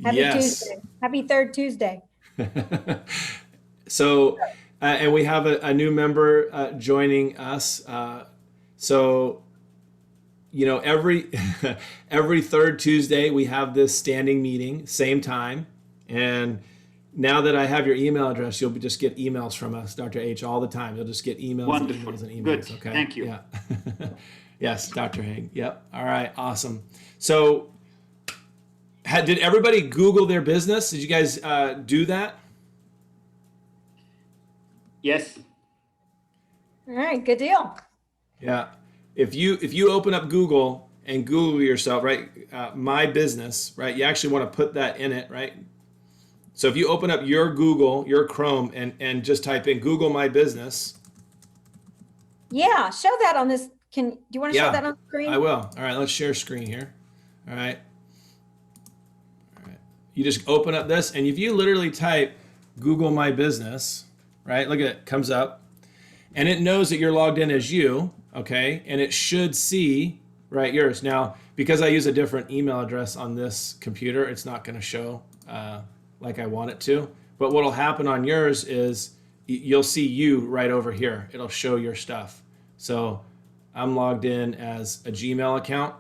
Happy Yes. Tuesday. Happy third Tuesday. So, and we have a new member joining us. So, every every third Tuesday we have this standing meeting, same time. And now that I have your email address, you'll just get emails from us, Dr. H, all the time. You'll just get emails and Wonderful. emails and Good. emails. Okay. Thank you. Yeah. Yes, Dr. Haig. Yep. All right. Awesome. So, did everybody Google their business? Did you guys do that? Yes. All right, good deal. Yeah. If you open up Google and Google yourself, right, my business, right, you actually want to put that in it, right? So if you open up your Google, your Chrome, and just type in Google my business, Yeah, show that on this. Do you want to show yeah, that on the I screen? will. All right, let's share screen here. All right, all right. You just open up this, and if you literally type Google my business, right, look at it, comes up, and it knows that you're logged in as you, okay, and it should see right yours. Now, because I use a different email address on this computer, it's not going to show like I want it to. But what'll happen on yours is you'll see you right over here. It'll show your stuff. So I'm logged in as a Gmail account,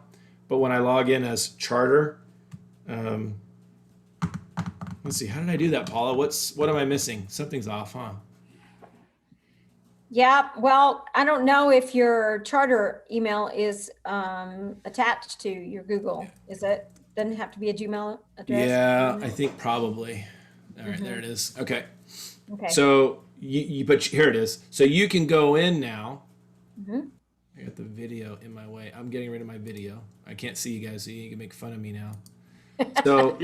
but when I log in as Charter, um, let's see, how did I do that, Paula? What am I missing? Something's off, huh? Yeah, well, I don't know if your charter email is attached to your Google. Is it? Doesn't have to be a Gmail address. Yeah, I think probably. All right, there it is. Okay. Okay. So but here it is. So you can go in now. Mhm. I got the video in my way. I'm getting rid of my video. I can't see you guys, so you can make fun of me now. So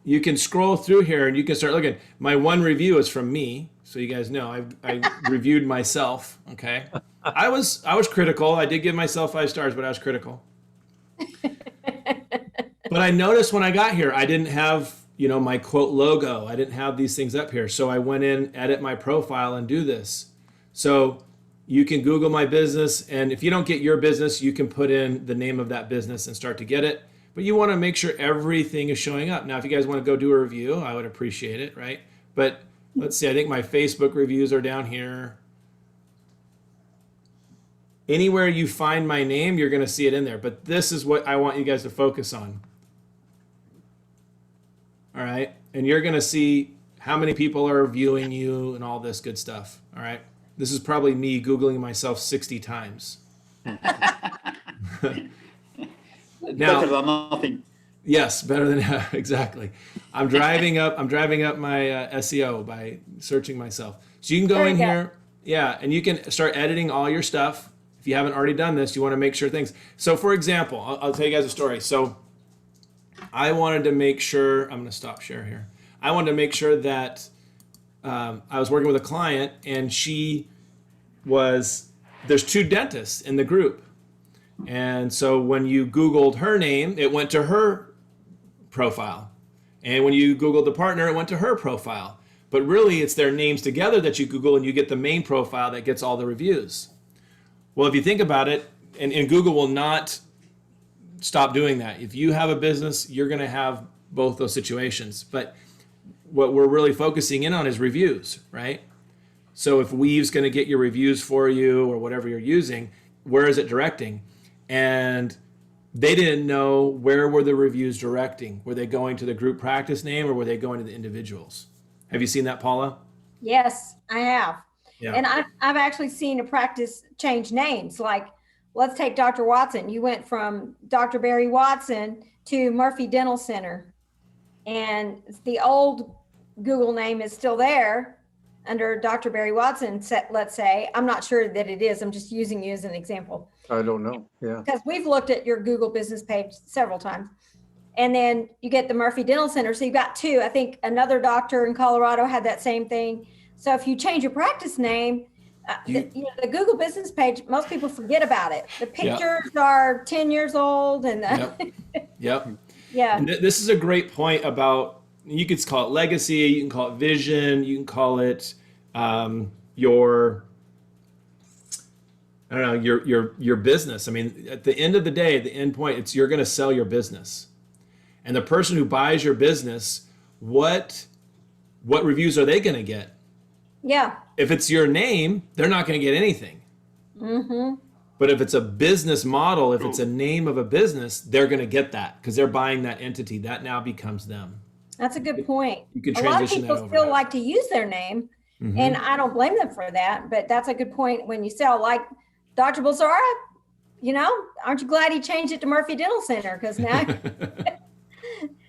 you can scroll through here and you can start looking. My one review is from me, so you guys know I reviewed myself. Okay, I was critical. I did give myself 5 stars, but I was critical. But I noticed when I got here, I didn't have my quote logo. I didn't have these things up here, so I went in, edit my profile, and do this. So you can Google my business, and if you don't get your business, you can put in the name of that business and start to get it. But you want to make sure everything is showing up. Now, if you guys want to go do a review, I would appreciate it, right? But let's see, I think my Facebook reviews are down here. Anywhere you find my name, you're going to see it in there. But this is what I want you guys to focus on. All right. And you're going to see how many people are viewing you and all this good stuff. All right. This is probably me Googling myself 60 times. Better than nothing. Yes, better than exactly. I'm driving up my SEO by searching myself. So you can go There in you go. here, yeah, and you can start editing all your stuff. If you haven't already done this, you want to make sure things. So for example, I'll tell you guys a story. So I wanted to make sure, I'm going to stop share here. I wanted to make sure that I was working with a client and there's 2 dentists in the group. And so when you Googled her name, it went to her profile. And when you Googled the partner, it went to her profile. But really, it's their names together that you Google and you get the main profile that gets all the reviews. Well, if you think about it, and Google will not stop doing that. If you have a business, you're going to have both those situations. But what we're really focusing in on is reviews, right? So if Weave's going to get your reviews for you or whatever you're using, where is it directing? And they didn't know where were the reviews directing. Were they going to the group practice name or were they going to the individuals? Have you seen that, Paula? Yes, I have. Yeah. And I've actually seen a practice change names. Like, let's take Dr. Watson. You went from Dr. Barry Watson to Murphy Dental Center. And the old Google name is still there under Dr. Barry Watson, let's say. I'm not sure that it is. I'm just using you as an example. I don't know. Yeah. Because we've looked at your Google business page several times. And then you get the Murphy Dental Center. So you've got 2. I think another doctor in Colorado had that same thing. So if you change your practice name, the Google business page, most people forget about it. The pictures are 10 years old and Yep. yeah. And this is a great point about, you could call it legacy, you can call it vision, you can call it your, I don't know, your business. I mean, at the end of the day, at the end point, you're going to sell your business. And the person who buys your business, what reviews are they going to get? Yeah. If it's your name, they're not going to get anything. Mm-hmm. But if it's a business model, if it's a name of a business, they're going to get that because they're buying that entity. That now becomes them. That's a good point. You can A lot of transition people that over. still like to use their name, and I don't blame them for that. But that's a good point when you sell, like Dr. Bulsara. You know, aren't you glad he changed it to Murphy Dental Center? Because now,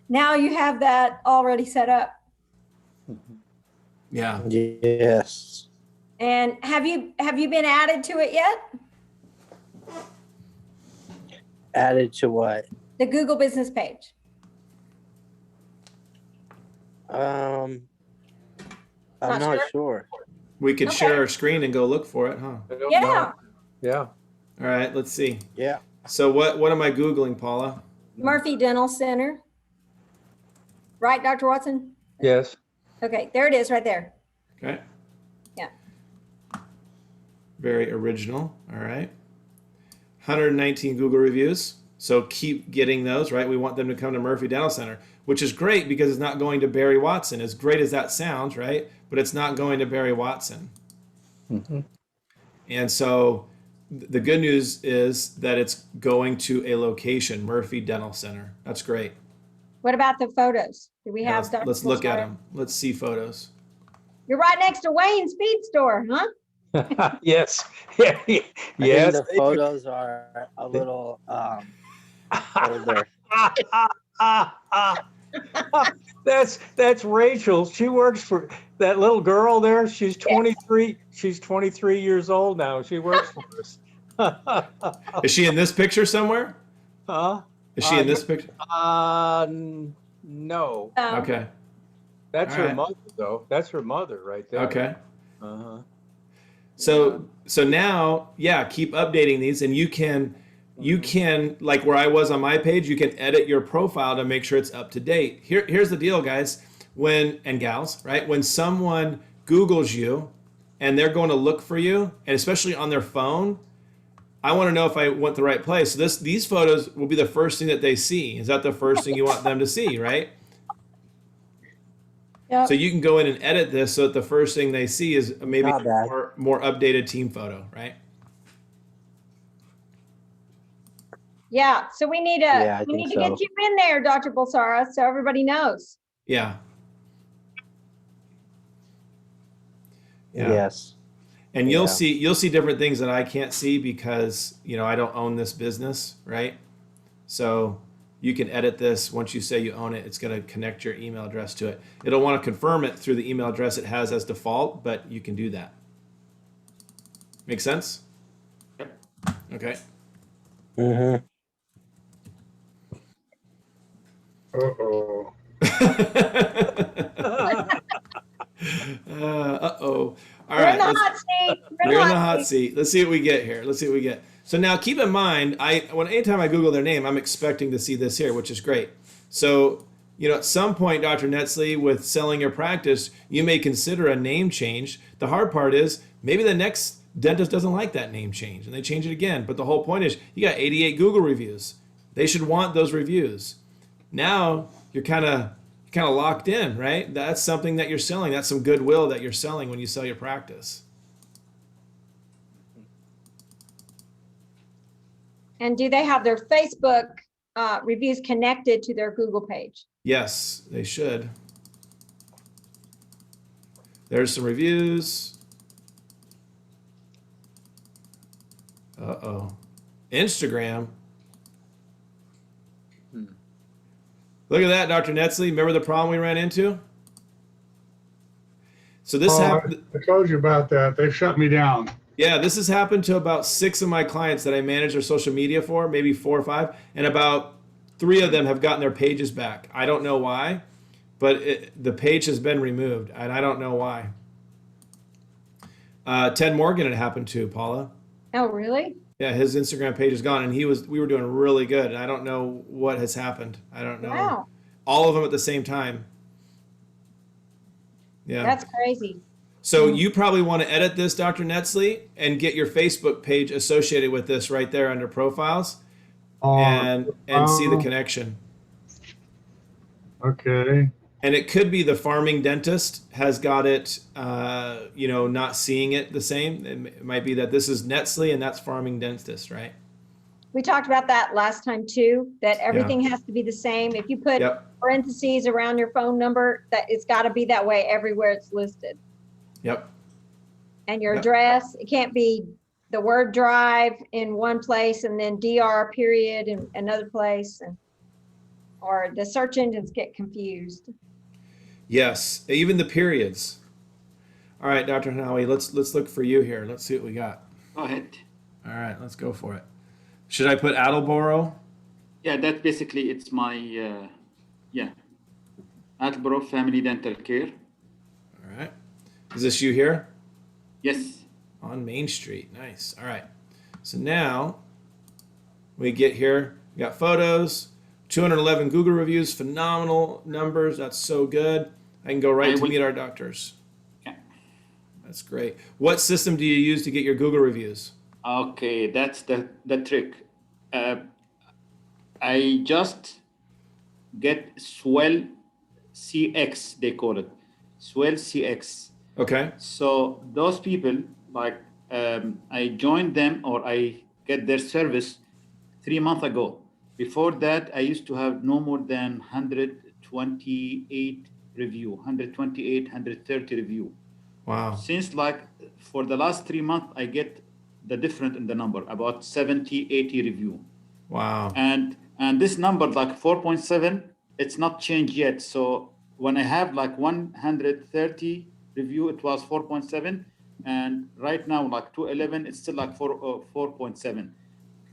now you have that already set up. Yeah. Yes. And have you been added to it yet? Added to what? The Google business page. I'm Not not sure. We could Okay. share our screen and go look for it, huh? I don't Yeah. know. Yeah. All right, let's see. Yeah. So what am I Googling, Paula? Murphy Dental Center. Right, Dr. Watson? Yes. Okay, there it is right there. Okay. Yeah. Very original. All right. 119 Google reviews. So keep getting those, right? We want them to come to Murphy Dental Center, which is great because it's not going to Barry Watson. As great as that sounds, right? But it's not going to Barry Watson. Mm-hmm. And so the good news is that it's going to a location, Murphy Dental Center. That's great. What about the photos? Do we Yeah, have? Dr. let's look at Bulsara? them. Let's see photos. You're right next to Wayne's Feed Store, huh? Yes. Yeah. I think Yes. the photos are a little older. That's Rachel. She works for that little girl there. She's 23. She's 23 years old now. She works for us. Is she in this picture somewhere? Huh? Is she in this picture? No. Okay. That's All her right. mother, though. That's her mother right there. Okay. Uh-huh. So now, yeah, keep updating these, and you can like where I was on my page, you can edit your profile to make sure it's up to date. Here's the deal, guys, and gals, right? When someone Googles you and they're going to look for you, and especially on their phone, I want to know if I went the right place. So these photos will be the first thing that they see. Is that the first thing you want them to see, right? Yep. So you can go in and edit this so that the first thing they see is maybe Not bad. more updated team photo, right? Yeah. So we need Yeah, I we need think to get so. you in there, Dr. Bulsara, so everybody knows. Yeah. Yeah. Yes. And you'll Yeah. see different things that I can't see because, I don't own this business, right? So you can edit this. Once you say you own it, it's going to connect your email address to it. It'll want to confirm it through the email address it has as default, but you can do that. Make sense? Yep. Okay. Mm-hmm. Uh-oh. Uh-oh. All We're right. in the let's- hot seat. You're in the hot seat. Let's see what we get here. Let's see what we get. So now keep in mind, anytime I Google their name, I'm expecting to see this here, which is great. So, at some point, Dr. Netzley, with selling your practice, you may consider a name change. The hard part is maybe the next dentist doesn't like that name change and they change it again. But the whole point is you got 88 Google reviews. They should want those reviews. Now you're kind of locked in, right? That's something that you're selling. That's some goodwill that you're selling when you sell your practice. And do they have their Facebook reviews connected to their Google page? Yes, they should. There's some reviews. Uh-oh. Instagram. Look at that, Dr. Netzley. Remember the problem we ran into? So this happened. I told you about that. They shut me down. Yeah, this has happened to about 6 of my clients that I manage their social media for, maybe 4 or 5, and about 3 of them have gotten their pages back. I don't know why, but the page has been removed, and I don't know why. Ted Morgan it happened to, Paula. Oh, really? Yeah, his Instagram page is gone, and we were doing really good, and I don't know what has happened. I don't know. Wow. All of them at the same time. Yeah. That's crazy. So you probably want to edit this, Dr. Netzley, and get your Facebook page associated with this right there under profiles and see the connection. Okay. And it could be the farming dentist has got it, not seeing it the same. It might be that this is Netsley and that's farming dentist, right? We talked about that last time too, that Yeah. everything has to be the same. If you put Yep. parentheses around your phone number, that it's got to be that way everywhere it's listed. Yep. And your Yep. address, it can't be the word drive in one place and then DR period in another place, or the search engines get confused. Yes. Even the periods. All right, Dr. Hanawi, let's look for you here. Let's see what we got. Go ahead. All right, let's go for it. Should I put Attleboro? Yeah, that basically it's my Attleboro Family Dental Care. All right. Is this you here? Yes. On Main Street. Nice. All right. So now we get here. We got photos, 211 Google reviews, phenomenal numbers. That's so good. I can go right to Meet Our Doctors. Yeah. That's great. What system do you use to get your Google reviews? Okay, that's the trick. I just get Swell CX, they call it. Swell CX. Okay. So those people, like, I joined them or I get their service 3 months ago. Before that, I used to have no more than 128 review, 128, 130 review. Wow. Since like for the last 3 months, I get the different in the number, about 70, 80 review. Wow. And this number, like 4.7, it's not changed yet. So when I have like 130 review, it was 4.7. And right now, like 211, it's still like 4.7.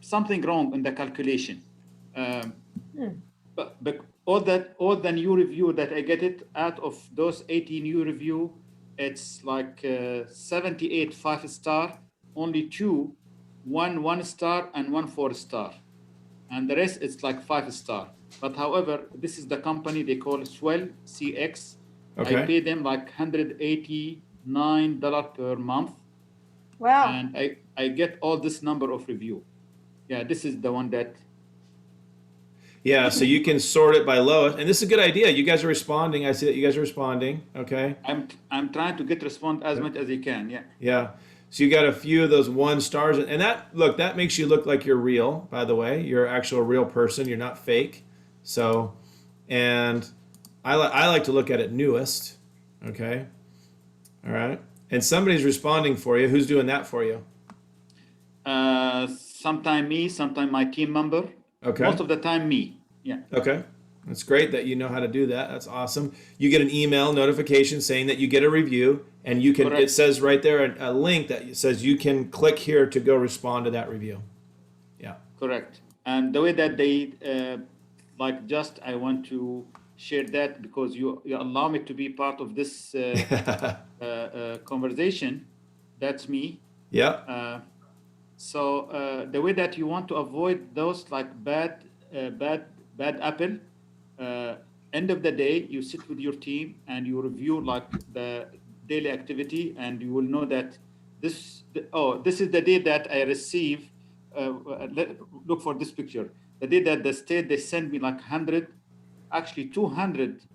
Something wrong in the calculation. But all the new review that I get it out of those 80 new review, it's like 78 5-star, only 2 1 star and 1 4-star, and the rest it's like 5-star. But however, this is the company they call Swell CX. Okay. I pay them like $189 per month. Wow. And I get all this number of review. Yeah, this is the one that. Yeah, so you can sort it by lowest, and this is a good idea. You guys are responding. I see that you guys are responding. Okay. I'm trying to get response as much as I can. Yeah. Yeah. So you got a few of those 1 stars, and that makes you look like you're real. By the way, you're actual real person. You're not fake. So, and I like to look at it newest. Okay. All right. And somebody's responding for you. Who's doing that for you? Sometime me, sometime my team member. Okay. Most of the time me. Yeah. Okay. That's great that you know how to do that. That's awesome. You get an email notification saying that you get a review, and you can. Correct. It says right there a link that says you can click here to go respond to that review. Yeah. Correct. And the way that they I want to share that because you allow me to be part of this conversation. That's me. Yeah. So the way that you want to avoid those like bad apple, end of the day, you sit with your team and you review like the daily activity, and you will know that this is the day that I receive. Look for this picture. The day that the state they send me like 200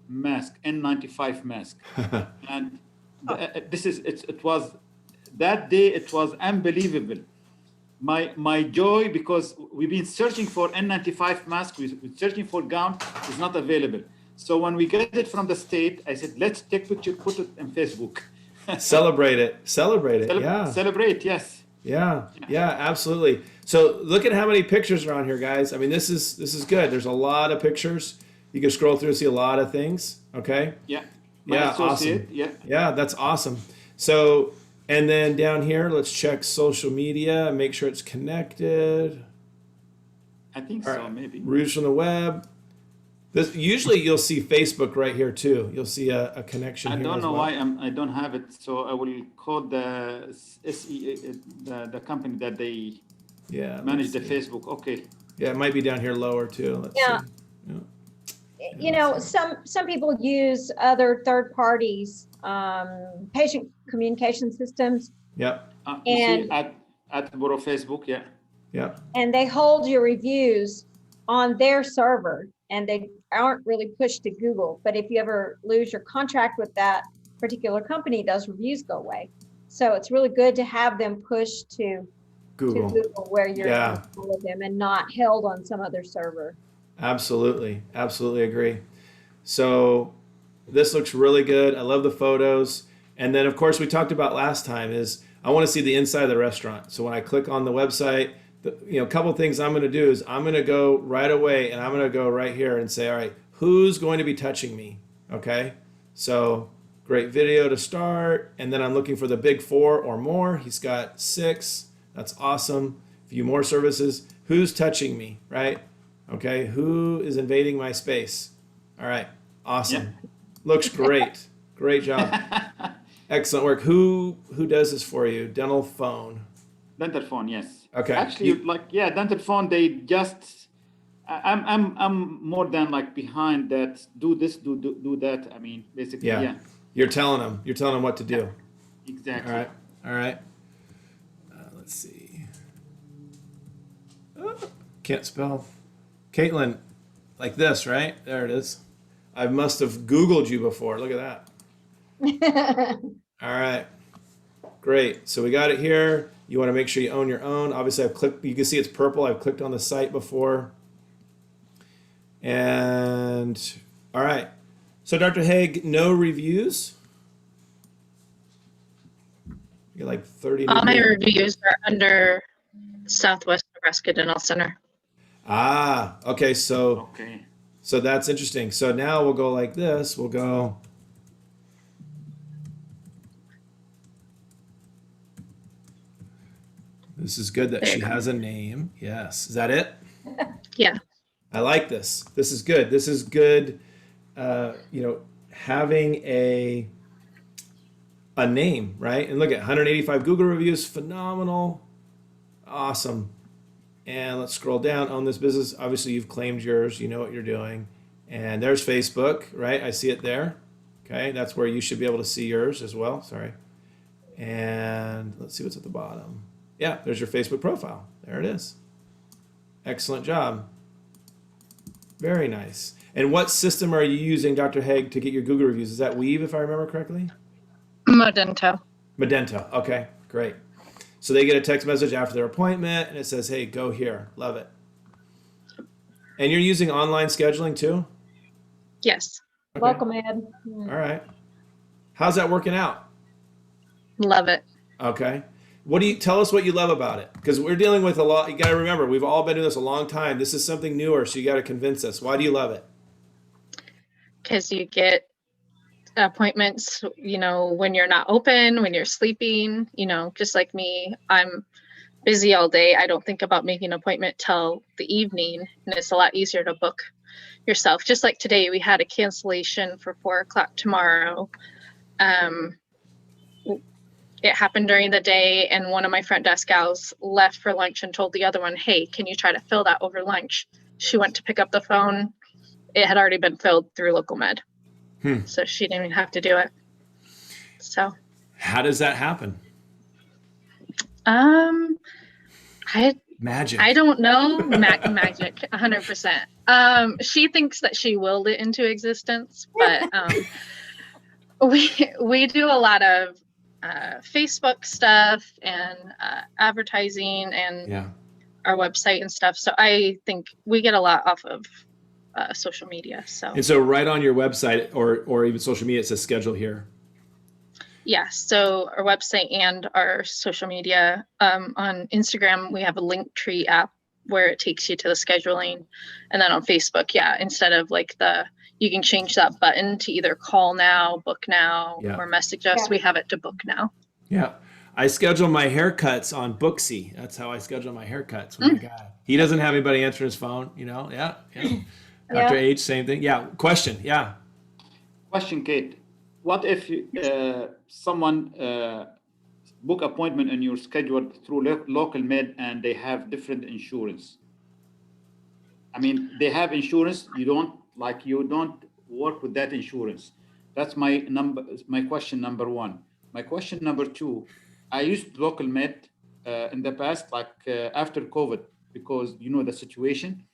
mask, N95 mask, and it was that day. It was unbelievable. My joy, because we've been searching for N95 mask, we're searching for gown, is not available. So when we get it from the state, I said, let's take picture, put it on Facebook. Celebrate it. Yeah. Celebrate, yes. Yeah, absolutely. So look at how many pictures are on here, guys. I mean, this is good. There's a lot of pictures. You can scroll through and see a lot of things. Okay. Yeah. Awesome. Yeah. Yeah, that's awesome. So, and then down here, let's check social media and make sure it's connected. I think All so, right. maybe. Reviews from the web. Usually you'll see Facebook right here too. You'll see a connection I here. don't as know well. why I don't have it, so I will call the the company that they manage the Facebook. Okay. Yeah, it might be down here lower too. Let's Yeah. see. You know, some people use other third parties, patient communication systems, Yep. You And- see at Borough Facebook, yeah. Yep. and they hold your reviews on their server. and they aren't really pushed to Google. But if you ever lose your contract with that particular company, those reviews go away. So it's really good to have them pushed to Google. Google where you're Yeah. with them and not held on some other server. Absolutely. Absolutely agree. So this looks really good. I love the photos. And then of course we talked about last time is I want to see the inside of the restaurant. So when I click on the website, a couple of things I'm going to do is I'm going to go right away and I'm going to go right here and say, all right, who's going to be touching me? Okay. So great video to start. And then I'm looking for the big 4 or more. He's got 6. That's awesome. View more services. Who's touching me, right? Okay. Who is invading my space? All right. Awesome. Yeah. Looks great. Great job. Excellent work. Who does this for you? Dental phone. Dental phone, yes. Okay. Actually, dental phone. They just. I'm more than like behind that. Do this, do that. I mean, basically, yeah. You're telling them. You're telling them what to do. Exactly. All right. All right. Let's see. Oh, can't spell. Caitlin, like this, right? There it is. I must have Googled you before. Look at that. All right. Great. So we got it here. You want to make sure you own your own. Obviously, I've clicked. You can see it's purple. I've clicked on the site before. And all right. So Dr. Haig, no reviews. You're like 30. All my reviews are under Southwest Nebraska Dental Center. Ah, okay. So Okay. So that's interesting. So now we'll go like this. We'll go. This is good that There she you go. has a name. Yes. Is that it? Yeah. I like this. This is good. This is good. Having a name, right? And look at 185 Google reviews. Phenomenal. Awesome. And let's scroll down. Own this business. Obviously, you've claimed yours. You know what you're doing. And there's Facebook, right? I see it there. Okay. That's where you should be able to see yours as well. Sorry. And let's see what's at the bottom. Yeah, there's your Facebook profile. There it is. Excellent job. Very nice. And what system are you using, Dr. Haig, to get your Google reviews? Is that Weave, if I remember correctly? Modento. Magento. Okay, great. So they get a text message after their appointment, and it says, hey, go here. Love it. And you're using online scheduling too? Yes. Okay. Welcome, Ed. All right. How's that working out? Love it. Okay. Tell us what you love about it? Because we're dealing with a lot. You got to remember, we've all been doing this a long time. This is something newer, so you got to convince us. Why do you love it? Because you get appointments, when you're not open, when you're sleeping, just like me, I'm busy all day. I don't think about making an appointment till the evening, and it's a lot easier to book yourself. Just like today, we had a cancellation for 4:00 tomorrow. It happened during the day, and one of my front desk gals left for lunch and told the other one, hey, can you try to fill that over lunch? She went to pick up the phone. It had already been filled through Local Med. So she didn't even have to do it. So how does that happen? Magic. I don't know. Magic, 100%. She thinks that she willed it into existence, but we do a lot of Facebook stuff and advertising and our website and stuff. So I think we get a lot off of social media. And so right on your website or even social media, it says schedule here. Yeah. So our website and our social media, on Instagram, we have a Linktree app where it takes you to the scheduling. And then on Facebook, instead of you can change that button to either call now, book now, or message us. We have it to book now. Yeah. I schedule my haircuts on Booksy. That's how I schedule my haircuts with my guy. He doesn't have anybody answering his phone, Yeah. Dr. H, same thing. Yeah. Question. Yeah. Question, Kate. What if someone book appointment and you're scheduled through Local Med and they have different insurance? I mean, they have insurance. You don't work with that insurance. That's my question number one. My question number two, I used Local Med in the past, after COVID, because the situation.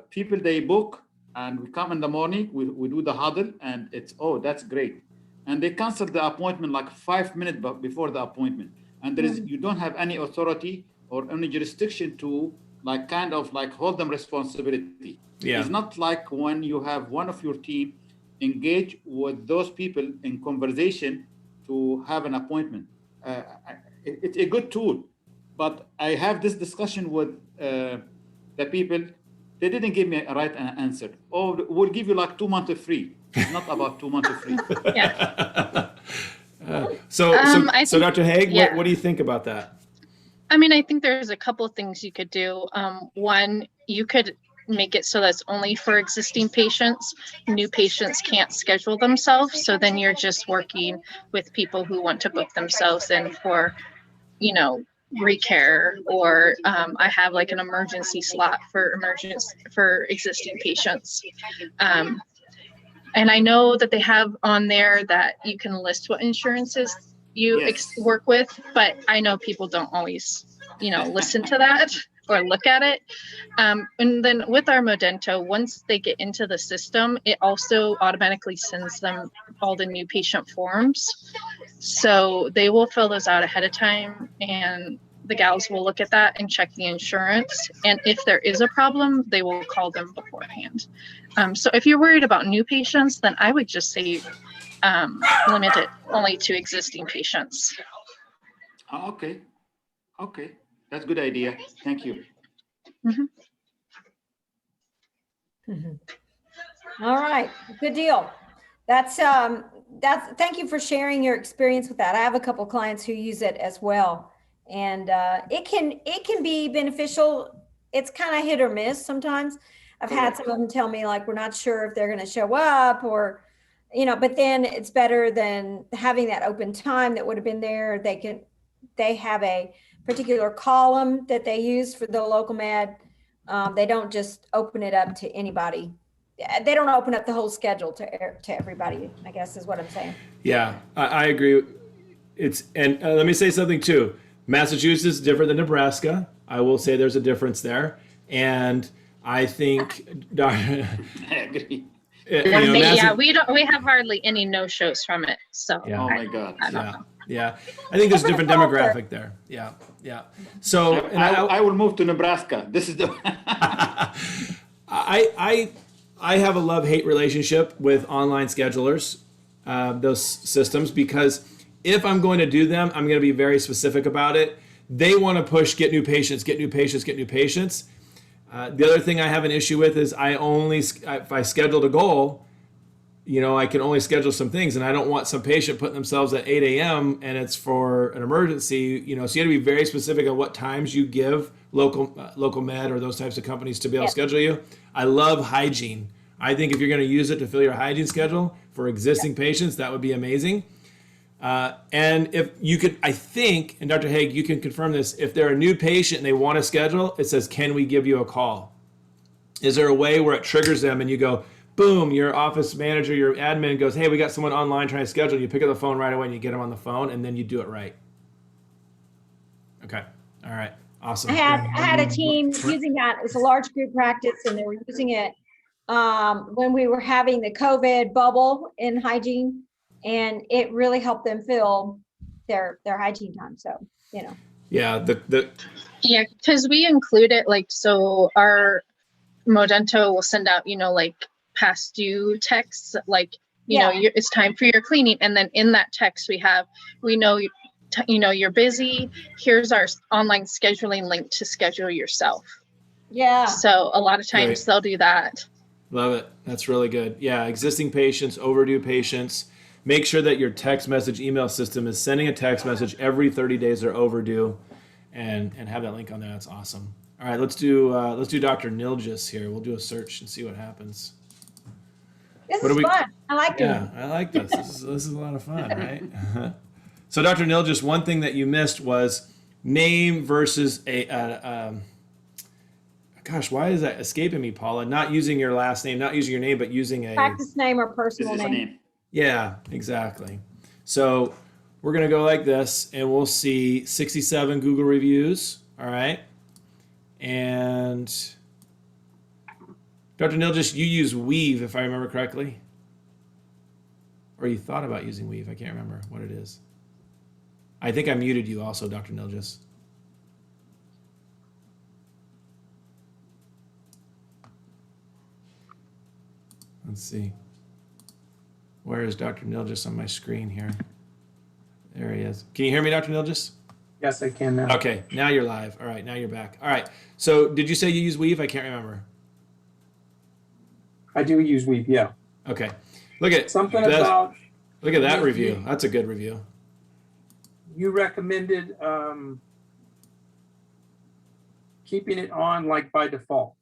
People, they book, and we come in the morning, we do the huddle, and it's, oh, that's great. And they cancel the appointment like 5 minutes before the appointment. And you don't have any authority or any jurisdiction to like kind of like hold them responsibility. Yeah. It's not like when you have one of your team engage with those people in conversation to have an appointment. It's a good tool, but I have this discussion with the people. They didn't give me a right answer. Oh, we'll give you like 2 months free. It's not about 2 months free. Yeah. So I think- Dr. Haig, yeah. what do you think about that? I mean, I think there's a couple of things you could do. One, you could make it so that's only for existing patients. New patients can't schedule themselves. So then you're just working with people who want to book themselves in for, you know, recare, or I have like an emergency slot for existing patients. And I know that they have on there that you can list what insurances you Yes. work with, but I know people don't always, you know, listen to that or look at it. And then with our Modento, once they get into the system, it also automatically sends them all the new patient forms. So they will fill those out ahead of time, and the gals will look at that and check the insurance. And if there is a problem, they will call them beforehand. So if you're worried about new patients, then I would just say limit it only to existing patients. Oh, okay. Okay. That's a good idea. Thank you. All right, good deal. That's thank you for sharing your experience with that. I have a couple clients who use it as well, and it can be beneficial. It's kind of hit or miss sometimes. I've had some of them tell me like, we're not sure if they're going to show up, or, you know, but then it's better than having that open time that would have been there. They have a particular column that they use for the local med. They don't just open it up to anybody. They don't open up the whole schedule to everybody, I guess is what I'm saying. Yeah, I agree. Let me say something too. Massachusetts is different than Nebraska. I will say there's a difference there. And I think, I agree. We have hardly any no-shows from it. So Yeah. Oh my God. I don't know. Yeah. I think there's a different demographic there. Yeah. So I will move to Nebraska. This is the. I have a love-hate relationship with online schedulers, those systems, because if I'm going to do them, I'm going to be very specific about it. They want to push get new patients. The other thing I have an issue with is if I scheduled a goal, you know, I can only schedule some things, and I don't want some patient putting themselves at 8 a.m. and it's for an emergency, you know, so you got to be very specific on what times you give local med or those types of companies to be able to schedule you. I love hygiene. I think if you're going to use it to fill your hygiene schedule for existing patients, that would be amazing. And if you could, I think, and Dr. Haig, you can confirm this, if they're a new patient and they want to schedule, it says, can we give you a call? Is there a way where it triggers them and you go, boom, your office manager, your admin goes, hey, we got someone online trying to schedule. You pick up the phone right away and you get them on the phone, and then you do it right. Okay. All right. Awesome. I had a team using that. It was a large group practice, and they were using it when we were having the COVID bubble in hygiene, and it really helped them fill their hygiene time. So, you know. Yeah. Yeah, because we include it, like, so our Modento will send out, you know, like past due texts, like, you know, it's time for your cleaning. And then in that text we know, you know, you're busy. Here's our online scheduling link to schedule yourself. Yeah. So a lot of times they'll do that. Love it. That's really good. Yeah. Existing patients, overdue patients. Make sure that your text message email system is sending a text message every 30 days they're overdue, and have that link on there. That's awesome. All right, let's do Dr. Nilgis here. We'll do a search and see what happens. This is fun. I like it. Yeah, I like this. This is a lot of fun, right? So, Dr. Nilgis, one thing that you missed was name versus gosh, why is that escaping me, Paula? Not using your last name, not using your name, but using a practice name or personal name. Yeah, exactly. So we're going to go like this, and we'll see 67 Google reviews. All right. And Dr. Nilgis, you use Weave, if I remember correctly. Or you thought about using Weave. I can't remember what it is. I think I muted you also, Dr. Nilgis. Let's see. Where is Dr. Nilgis on my screen here? There he is. Can you hear me, Dr. Nilgis? Yes, I can now. Okay, now you're live. All right, now you're back. All right. So did you say you use Weave? I can't remember. I do use Weave, yeah. Okay. Look at Something about look at that review. That's a good review. you recommended keeping it on like by default.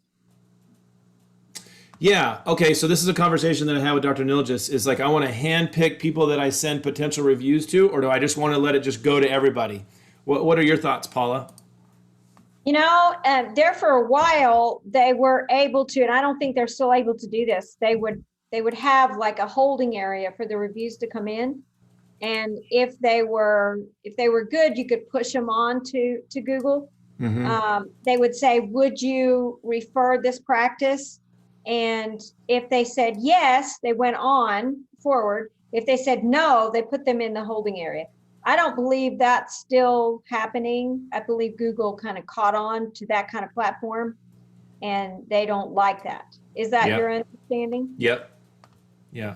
Yeah. Okay. So this is a conversation that I had with Dr. Nilgis. Is like, I want to handpick people that I send potential reviews to, or do I just want to let it just go to everybody? What are your thoughts, Paula? You know, there for a while they were able to, and I don't think they're still able to do this. They would have like a holding area for the reviews to come in, and if they were good, you could push them on to Google. Mm-hmm. They would say, "Would you refer this practice?" And if they said yes, they went on forward. If they said no, they put them in the holding area. I don't believe that's still happening. I believe Google kind of caught on to that kind of platform, and they don't like that. Is that your understanding? Yep. Yeah.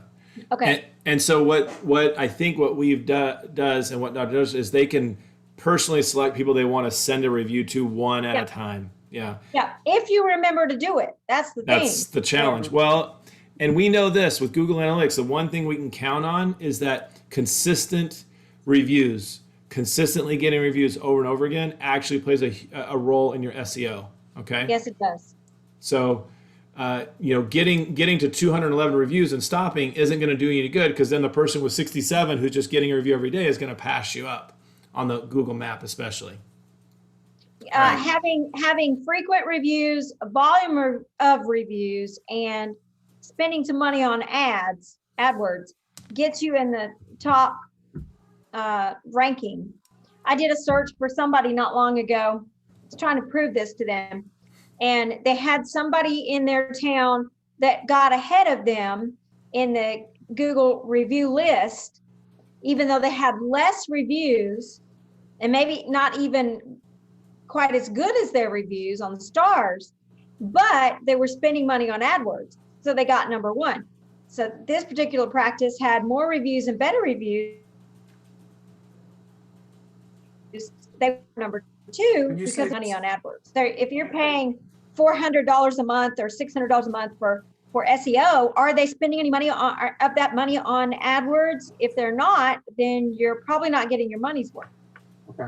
Okay. And so what I think what Weave does and what Dr. does is they can personally select people they want to send a review to one at a time. Yeah. Yeah. If you remember to do it, that's the thing. That's the challenge. Well, and we know this with Google Analytics, the one thing we can count on is that consistent reviews, consistently getting reviews over and over again actually plays a role in your SEO. Okay. Yes, it does. So, getting to 211 reviews and stopping isn't going to do you any good, because then the person with 67 who's just getting a review every day is going to pass you up on the Google map, especially. Having frequent reviews, a volume of reviews, and spending some money on AdWords gets you in the top ranking. I did a search for somebody not long ago. I was trying to prove this to them. And they had somebody in their town that got ahead of them in the Google review list, even though they had less reviews and maybe not even quite as good as their reviews on the stars, but they were spending money on AdWords. So they got number one. So this particular practice had more reviews and better reviews. They were number two because of money on AdWords. So if you're paying $400 a month or $600 a month for SEO, are they spending any money of that money on AdWords? If they're not, then you're probably not getting your money's worth. Okay.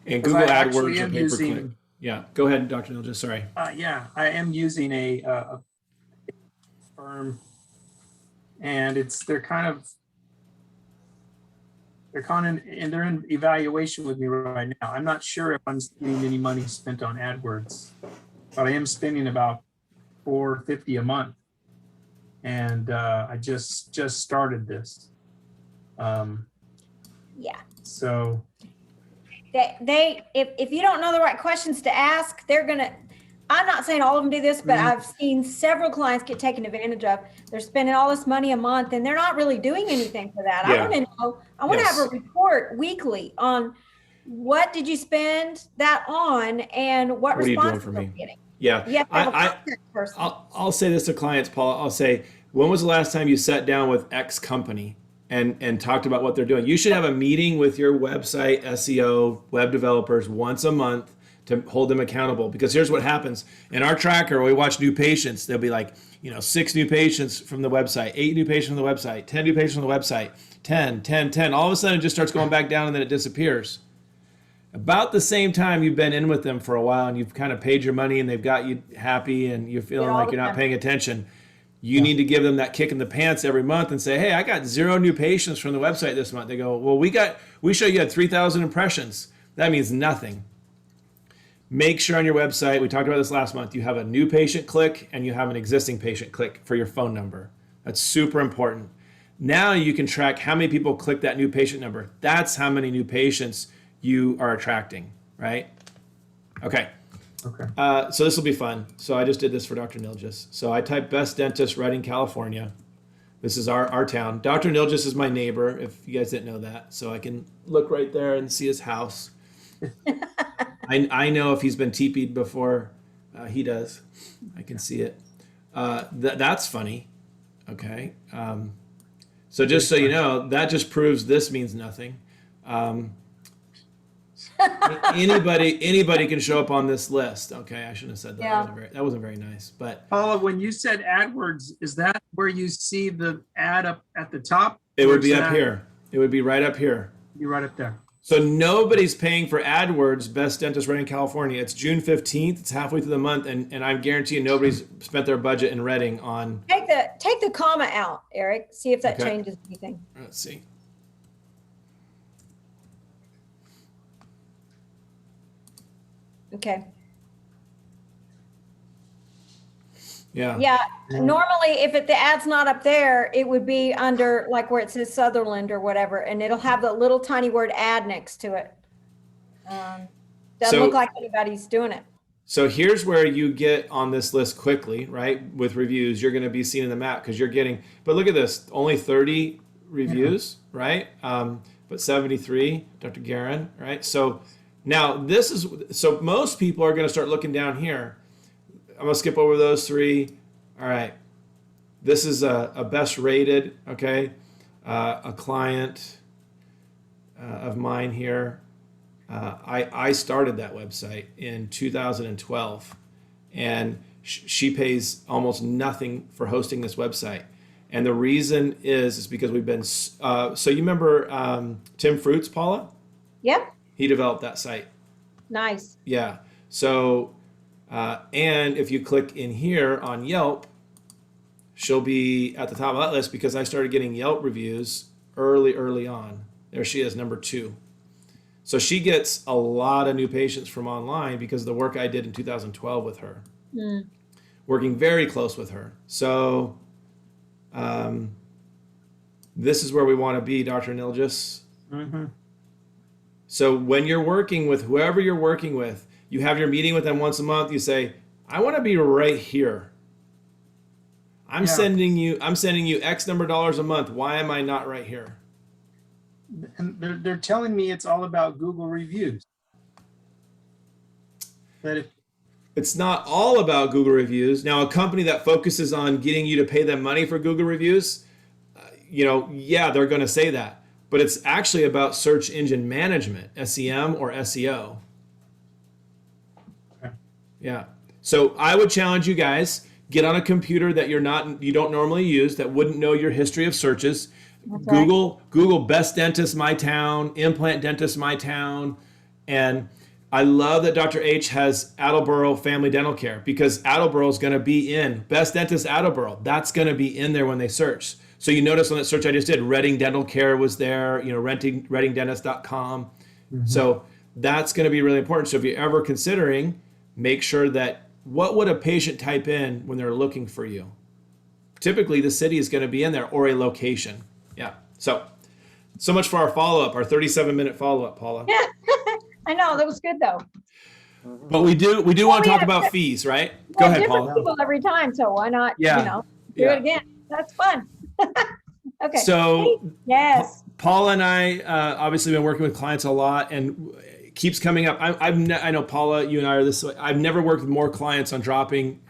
And Google AdWords are pay-per-click. Yeah, go ahead, Dr. Nilgis. Sorry. Yeah, I am using a firm, and they're in evaluation with me right now. I'm not sure if I'm getting any money spent on AdWords, but I am spending about $450 a month, and I just started this. Yeah. So if you don't know the right questions to ask, they're gonna. I'm not saying all of them do this, but I've seen several clients get taken advantage of. They're spending all this money a month and they're not really doing anything for that. Yeah. I want to know, I want to have a report weekly on what did you spend that on and what are you doing responses for are me? you getting. Yeah. You have to have a contact person. I'll say this to clients, Paul. I'll say, when was the last time you sat down with X company and talked about what they're doing? You should have a meeting with your website, SEO, web developers once a month to hold them accountable. Because here's what happens. In our tracker, we watch new patients. There'll be 6 new patients from the website, 8 new patients from the website, 10 new patients from the website, 10. All of a sudden it just starts going back down and then it disappears. About the same time you've been in with them for a while and you've kind of paid your money and they've got you happy and you're feeling like you're not paying attention, you need to give them that kick in the pants every month and say, hey, I got 0 new patients from the website this month. They go, well, we showed you had 3,000 impressions. That means nothing. Make sure on your website, we talked about this last month, you have a new patient click and you have an existing patient click for your phone number. That's super important. Now you can track how many people click that new patient number. That's how many new patients you are attracting, right? Okay. Okay. So this will be fun. So I just did this for Dr. Nilgis. So I typed best dentist Redding, California. This is our town. Dr. Nilgis is my neighbor, if you guys didn't know that. So I can look right there and see his house. I know if he's been teepeed before. He does. I can see it. That's funny. Okay. So just so you know, that just proves this means nothing. Anybody can show up on this list. Okay, I shouldn't have said that. Yeah. That wasn't very nice. But Paula, when you said AdWords, is that where you see the ad up at the top? it Or would is be up that- here. It would be right up here. You're right up there. So nobody's paying for AdWords, Best Dentist Redding, California. It's June 15th. It's halfway through the month, and I'm guaranteeing nobody's spent their budget in Redding on. Take the comma out, Eric. See if that Okay. changes anything. Let's see. Okay. Yeah. Yeah. Normally, if the ad's not up there, it would be under like where it says Sutherland or whatever, and it'll have the little tiny word ad next to it. Doesn't So- look like anybody's doing it. So here's where you get on this list quickly, right? With reviews, you're going to be seen in the map because you're getting. But look at this, only 30 reviews, right? But 73, Dr. Guerin, right? So now this is so most people are going to start looking down here. I'm going to skip over those three. All right, this is a best rated, okay? A client of mine here. I started that website in 2012, and she pays almost nothing for hosting this website. And the reason is because we've been, so you remember Tim Fruits, Paula? Yep. He developed that site. Nice. Yeah. So, and if you click in here on Yelp, she'll be at the top of that list because I started getting Yelp reviews early on. There she is, number 2. So she gets a lot of new patients from online because of the work I did in 2012 with her, working very close with her. So this is where we want to be, Dr. Nilgis. Mm-hmm. So when you're working with whoever you're working with, you have your meeting with them once a month. You say, I want to be right here. I'm sending you X number of dollars a month. Why am I not right here? And they're telling me it's all about Google reviews. That if It's not all about Google reviews. Now, a company that focuses on getting you to pay them money for Google reviews, yeah, they're going to say that. But it's actually about search engine management, SEM or SEO. Okay. Yeah. So I would challenge you guys, get on a computer that you don't normally use, that wouldn't know your history of searches. That's right. Google best dentist my town, implant dentist my town, and I love that Dr. H has Attleboro Family Dental Care because Attleboro is going to be in best dentist Attleboro. That's going to be in there when they search. So you notice on that search I just did, Redding Dental Care was there, reddingdentist.com. Mm-hmm. So that's going to be really important. So if you're ever considering, make sure that what would a patient type in when they're looking for you? Typically the city is going to be in there or a location. Yeah. So much for our follow-up, our 37-minute follow-up, Paula. I know, that was good though. But we do want to talk about fees, right? Go ahead, different Paula. people every time, so why not, Yeah. do it again? That's fun. Okay. So Yes. Paula and I obviously been working with clients a lot, and it keeps coming up. I know Paula, you and I are this way. I've never worked with more clients on dropping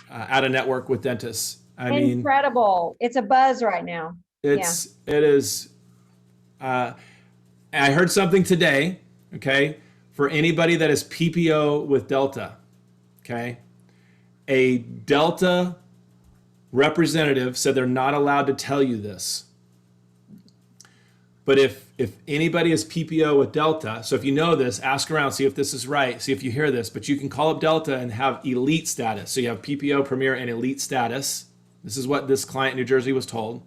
out of network with dentists. I mean, Incredible. It's a buzz right now. it is. I heard something today. Okay, for anybody that is PPO with Delta, okay, a Delta representative said they're not allowed to tell you this. But if anybody is PPO with Delta, so if you know this, ask around, see if this is right, see if you hear this, but you can call up Delta and have elite status. So you have PPO, Premier, and elite status. This is what this client in New Jersey was told.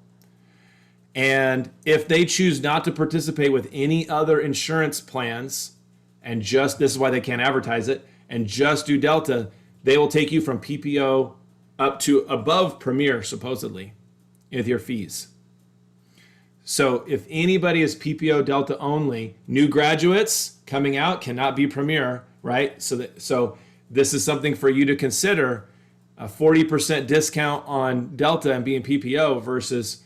And if they choose not to participate with any other insurance plans, and just, this is why they can't advertise it, and just do Delta, they will take you from PPO up to above Premier, supposedly, with your fees. So if anybody is PPO Delta only, new graduates coming out cannot be Premier, right? So this is something for you to consider. A 40% discount on Delta and being PPO versus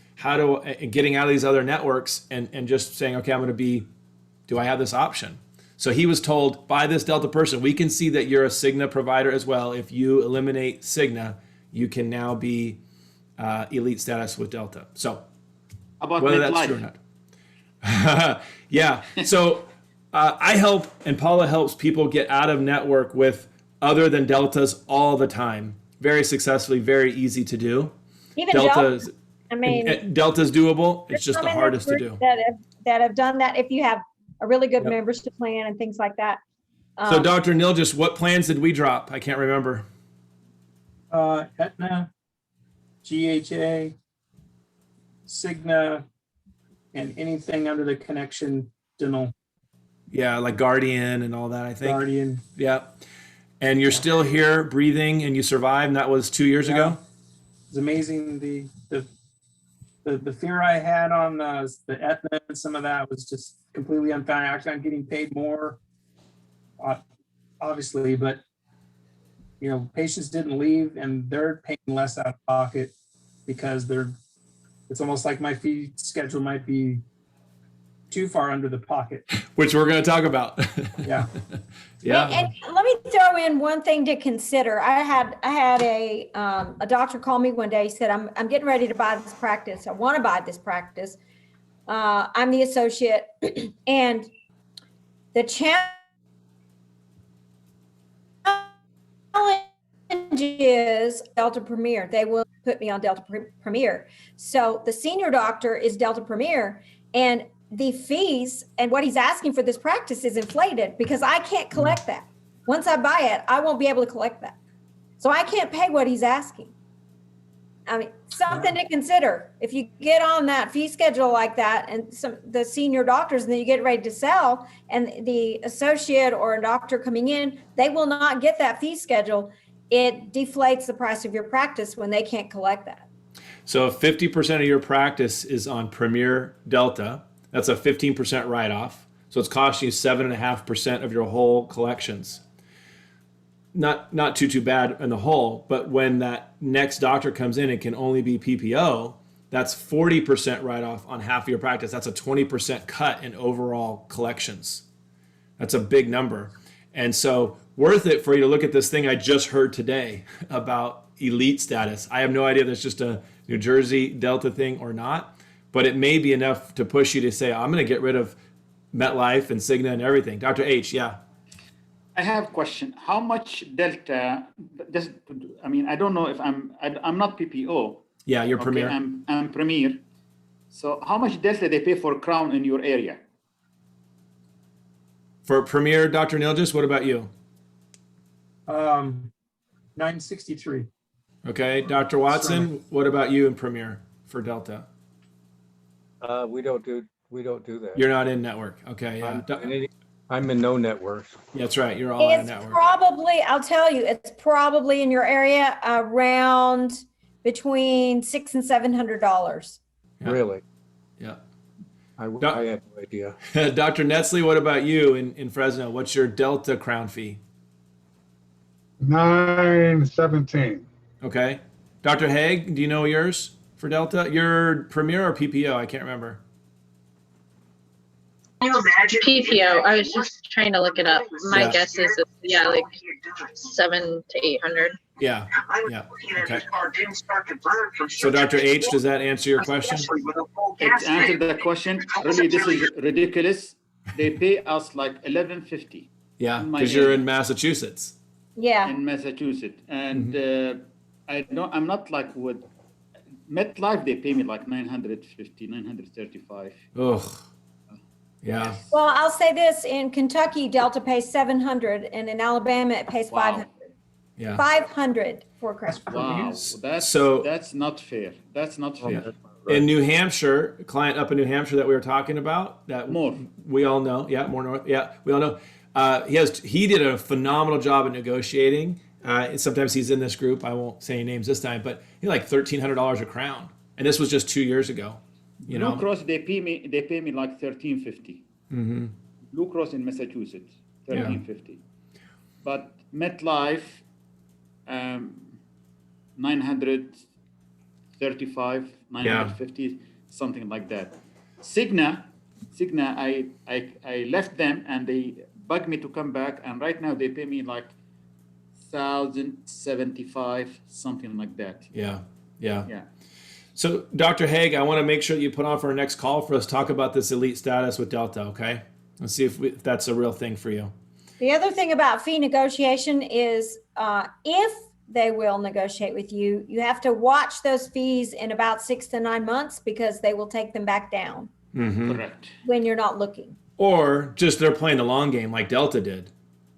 getting out of these other networks and just saying, okay, do I have this option? So he was told by this Delta person, we can see that you're a Cigna provider as well. If you eliminate Cigna, you can now be elite status with Delta. So About whether that's MetLife. true or not. Yeah. So I help, and Paula helps people get out of network with other than Deltas all the time. Very successfully, very easy to do. Even Delta, I mean, Delta's doable. It's just some the in this hardest to group do. that have done that. If you have a really good Yep. membership plan and things like that. So Dr. Nilgis, what plans did we drop? I can't remember. Aetna, GHA, Cigna, and anything under the connection dental Yeah, like Guardian and all that, I think. Guardian. Yeah. And you're still here breathing and you survived, and that was 2 years ago? It's amazing. The fear I had on the Aetna and some of that was just completely unfounded. Actually, I'm getting paid more, obviously, but patients didn't leave and they're paying less out of pocket because it's almost like my fee schedule might be too far under the pocket. Which we're going to talk about. Yeah. Yeah. And let me throw in one thing to consider. I had a doctor call me one day. He said, I'm getting ready to buy this practice. I want to buy this practice. I'm the associate, and the challenge is Delta Premier. They will put me on Delta Premier. So the senior doctor is Delta Premier, and the fees and what he's asking for this practice is inflated because I can't collect that. Once I buy it, I won't be able to collect that. So I can't pay what he's asking. I mean, something to consider. If you get on that fee schedule like that and the senior doctors, and then you get ready to sell, and the associate or a doctor coming in, they will not get that fee schedule. It deflates the price of your practice when they can't collect that. So if 50% of your practice is on Premier Delta, that's a 15% write-off. So it's costing you 7.5% of your whole collections. Not too bad in the whole, but when that next doctor comes in, it can only be PPO. That's 40% write-off on half of your practice. That's a 20% cut in overall collections. That's a big number. And so worth it for you to look at this thing I just heard today about elite status. I have no idea if it's just a New Jersey Delta thing or not, but it may be enough to push you to say, I'm going to get rid of MetLife and Cigna and everything. Dr. H, yeah. I have a question. How much Delta? I don't know if I'm not PPO. Yeah, you're Premier. I'm Premier. So how much Delta they pay for Crown in your area? For Premier, Dr. Nilgis, what about you? $963. Okay, Dr. Watson, what about you in Premier for Delta? We don't do that. You're not in network. Okay, yeah. I'm in no networks. Yeah, that's right. You're all in It's network. probably, I'll tell you, it's probably in your area around between $600 and $700. Yeah. Really? Yeah. I had no idea. Dr. Netzley, what about you in Fresno? What's your Delta Crown fee? $917. Okay. Dr. Haig, do you know yours for Delta? You're Premier or PPO? I can't remember. PPO. I was just trying to look it up. My guess is, like 700 to 800. Yeah. Yeah. Okay. So, Dr. H, does that answer your question? It answered the question. Really, this is ridiculous. They pay us like $11.50. Yeah, because you're in Massachusetts. Yeah. In Massachusetts, and I'm not like with MetLife. They pay me like $950, $935. Ugh. Yeah. Well, I'll say this, in Kentucky, Delta pays $700, and in Alabama, it pays $500. Yeah. $500 for Crown. Wow, So- that's not fair. That's not fair. In New Hampshire, a client up in New Hampshire that we were talking about, that More. we all know. Yeah, more north. Yeah, we all know. He did a phenomenal job at negotiating. Sometimes he's in this group. I won't say any names this time, but he like $1,300 a crown, and this was just 2 years ago. You know, Blue Cross they pay me like $13.50. Mm-hmm. Blue Cross in Massachusetts, $13.50. But MetLife, 935, 950, something like that. Cigna, I left them and they bugged me to come back, and right now they pay me like 1,075, something like that. Yeah. Yeah. So, Dr. Haig, I want to make sure that you put on for our next call for us to talk about this elite status with Delta, okay? Let's see if that's a real thing for you. The other thing about fee negotiation is if they will negotiate with you, you have to watch those fees in about 6 to 9 months because they will take them back down Correct. when you're not looking. Or just they're playing the long game like Delta did.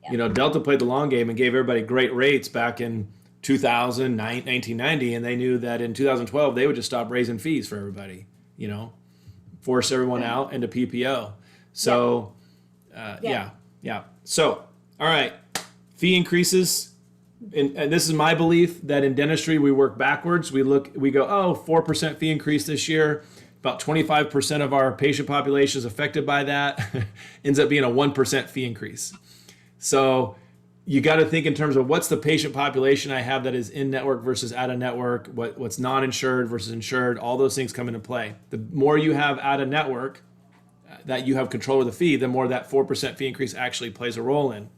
Yeah. You know, Delta played the long game and gave everybody great rates back in 2000, 1990, and they knew that in 2012 they would just stop raising fees for everybody, you know, force everyone out into PPO. So, yeah. So, all right, fee increases. And this is my belief that in dentistry we work backwards. We go, oh, 4% fee increase this year. About 25% of our patient population is affected by that. Ends up being a 1% fee increase. So you got to think in terms of what's the patient population I have that is in network versus out of network, what's non-insured versus insured, all those things come into play. The more you have out of network that you have control of the fee, the more that 4% fee increase actually plays a role in.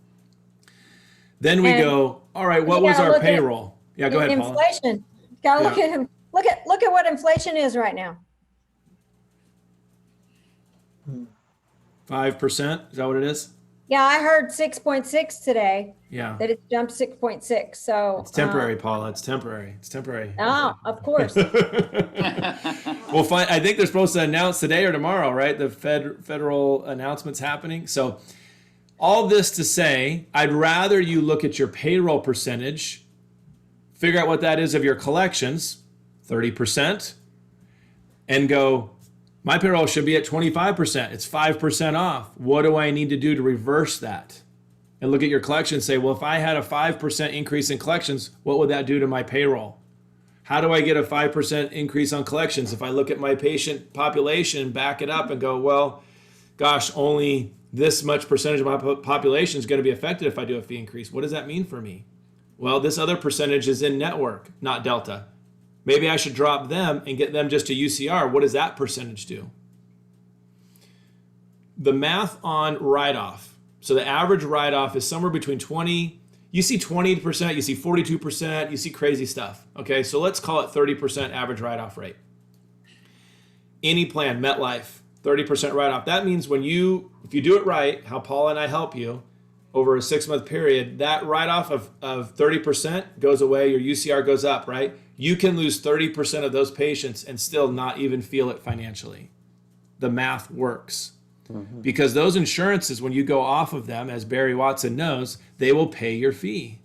Then we go, all right, what was our payroll? Yeah, go ahead, Paula. Inflation. Got to look at him. Look at what inflation is right now. 5%, is that what it is? Yeah, I heard 6.6 today. Yeah. That it jumped 6.6. So It's temporary, Paula. It's temporary. It's temporary. Oh, of course. We'll find. I think they're supposed to announce today or tomorrow, right? The federal announcement's happening. So, all this to say, I'd rather you look at your payroll percentage, figure out what that is of your collections, 30%, and go, my payroll should be at 25%. It's 5% off. What do I need to do to reverse that? And look at your collections and say, well, if I had a 5% increase in collections, what would that do to my payroll? How do I get a 5% increase on collections? If I look at my patient population, back it up and go, well, gosh, only this much percentage of my population is going to be affected if I do a fee increase. What does that mean for me? Well, this other percentage is in network, not Delta. Maybe I should drop them and get them just to UCR. What does that percentage do? The math on write-off. So the average write-off is somewhere between 20, you see 20%, you see 42%, you see crazy stuff. Okay, so let's call it 30% average write-off rate. Any plan, MetLife, 30% write-off. That means if you do it right, how Paula and I help you, over a 6-month period, that write-off of 30% goes away, your UCR goes up, right? You can lose 30% of those patients and still not even feel it financially. The math works. Because those insurances, when you go off of them, as Barry Watson knows, they will pay your fee.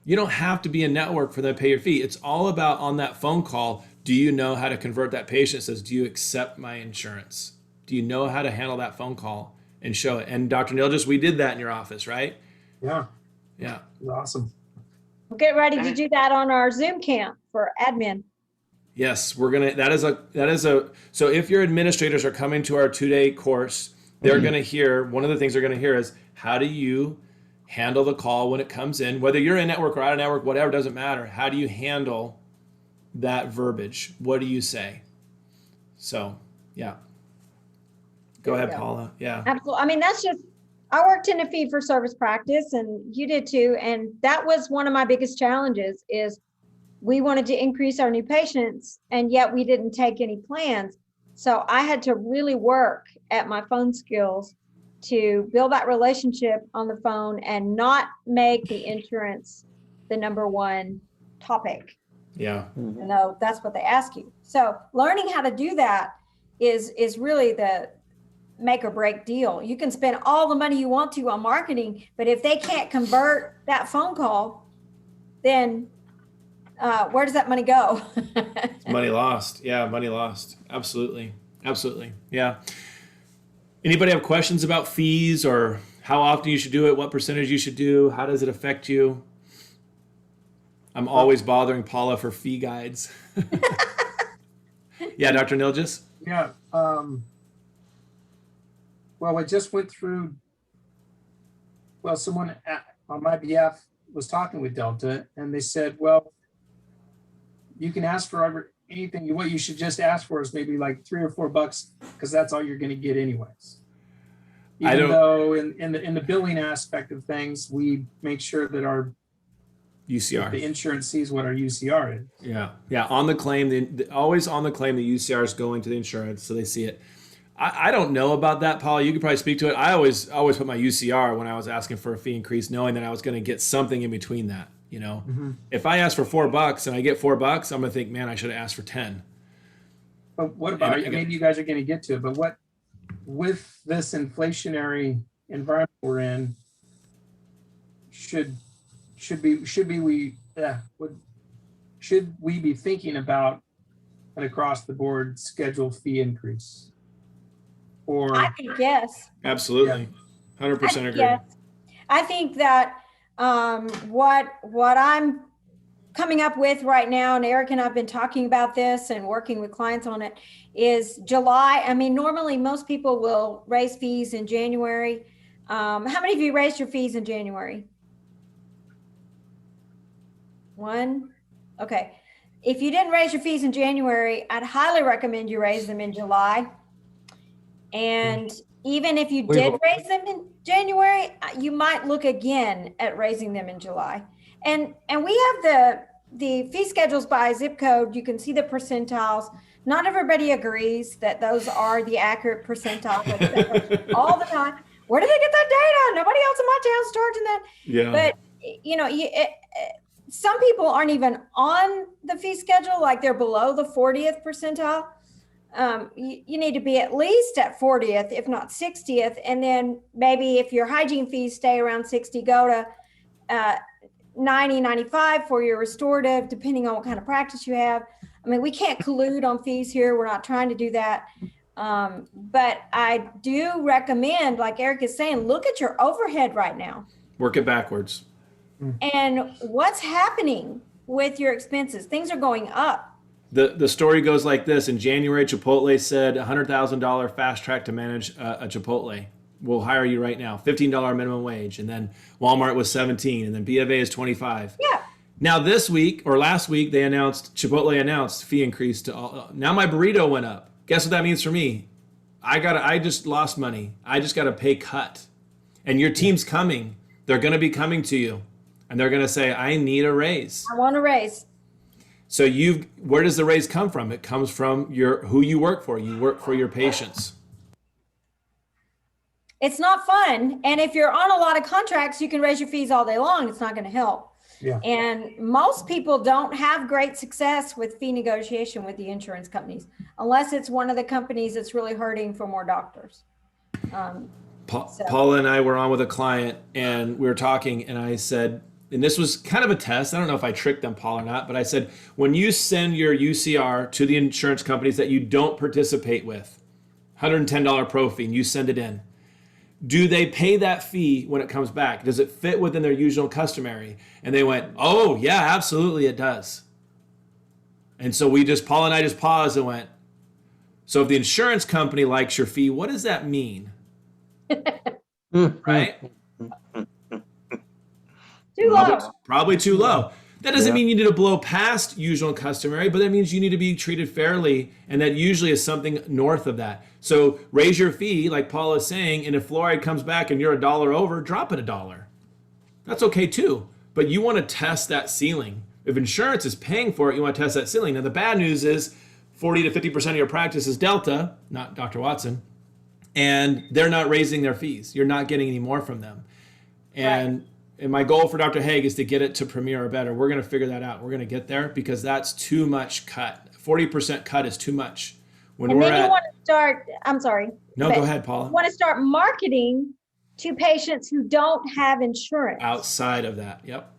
You don't have to be a network for them to pay your fee. It's all about on that phone call, do you know how to convert that patient? It says, do you accept my insurance? Do you know how to handle that phone call and show it? And Dr. Nilgis, we did that in your office, right? Yeah, Yeah. it was awesome. We'll get ready to do that on our Zoom camp for admin. Yes, we're gonna. That is a. So if your administrators are coming to our 2-day course, they're gonna hear, one of the things they're gonna hear is, how do you handle the call when it comes in, whether you're in network or out of network, whatever, doesn't matter. How do you handle that verbiage? What do you say? So, yeah. Go ahead, Paula. Yeah. Absolutely. I mean, that's just, I worked in a fee for service practice and you did too. And that was one of my biggest challenges is we wanted to increase our new patients and yet we didn't take any plans. So I had to really work at my phone skills to build that relationship on the phone and not make the insurance the number one topic. Yeah. You know, that's what they ask you. So learning how to do that is really the make or break deal. You can spend all the money you want to on marketing, but if they can't convert that phone call, then where does that money go? It's money lost. Yeah, money lost. Absolutely. Absolutely. Yeah. Anybody have questions about fees or how often you should do it, what percentage you should do, how does it affect you? I'm always bothering Paula for fee guides. Yeah, Dr. Nilgis? Yeah. Well, I just went through well, someone on my behalf was talking with Delta, and they said, well, you can ask for anything. What you should just ask for is maybe like $3 or $4, because that's all you're going to get anyways. Even though in the billing aspect of things, we make sure that our UCR, the insurance sees what our UCR is. Yeah. On the claim, always on the claim, the UCR is going to the insurance, so they see it. I don't know about that, Paul. You could probably speak to it. I always put my UCR when I was asking for a fee increase, knowing that I was going to get something in between that. You know, if I ask for $4 and I get $4, I'm going to think, man, I should have asked for 10. But what about, maybe you guys are going to get to it, but what, with this inflationary environment we're in, should we be thinking about an across the board scheduled fee increase? Or I think yes. Absolutely. 100% agree. Yes. I think that what I'm coming up with right now, and Eric and I've been talking about this and working with clients on it, is July. I mean, normally most people will raise fees in January. How many of you raised your fees in January? One? Okay. If you didn't raise your fees in January, I'd highly recommend you raise them in July. And even if you did raise them in January, you might look again at raising them in July. And we have the fee schedules by zip code. You can see the percentiles. Not everybody agrees that those are the accurate percentiles all the time. Where do they get that data? Nobody else in my town's charging that. Yeah. But you know, some people aren't even on the fee schedule, like they're below the 40th percentile. You need to be at least at 40th, if not 60th. And then maybe if your hygiene fees stay around 60, go to 90, 95 for your restorative, depending on what kind of practice you have. I mean, we can't collude on fees here. We're not trying to do that. But I do recommend, like Eric is saying, look at your overhead right now. Work it backwards. And what's happening with your expenses? Things are going up. The story goes like this. In January, Chipotle said $100,000 fast track to manage a Chipotle. We'll hire you right now. $15 minimum wage. And then Walmart was 17, and then B of A is 25. Yeah. Now this week or last week, Chipotle announced fee increase to all. Now my burrito went up. Guess what that means for me? I just lost money. I just got a pay cut. And your team's coming. They're going to be coming to you. And they're going to say, I need a raise. I want a raise. So where does the raise come from? It comes from who you work for. You work for your patients. It's not fun. And if you're on a lot of contracts, you can raise your fees all day long. It's not going to help. Yeah. And most people don't have great success with fee negotiation with the insurance companies, unless it's one of the companies that's really hurting for more doctors. Paula and I were on with a client, and we were talking, and I said, and this was kind of a test. I don't know if I tricked them, Paul, or not, but I said, when you send your UCR to the insurance companies that you don't participate with, $110 pro fee, and you send it in, do they pay that fee when it comes back? Does it fit within their usual customary? And they went, oh, yeah, absolutely, it does. And so Paul and I just paused and went, so if the insurance company likes your fee, what does that mean? Right? Too low. Probably too low. That doesn't mean you need to blow past usual and customary, but that means you need to be treated fairly, and that usually is something north of that. So raise your fee, like Paul is saying, and if fluoride comes back and you're $1 over, drop it $1. That's okay too, but you want to test that ceiling. If insurance is paying for it, you want to test that ceiling. Now the bad news is 40 to 50% of your practice is Delta, not Dr. Watson, and they're not raising their fees. You're not getting any more from them. And my goal for Dr. Haig is to get it to Premier or better. We're going to figure that out. We're going to get there because that's too much cut. 40% cut is too much. And then you want to start, I'm sorry. No, go ahead, Paula. You want to start marketing to patients who don't have insurance. Outside of that, yep.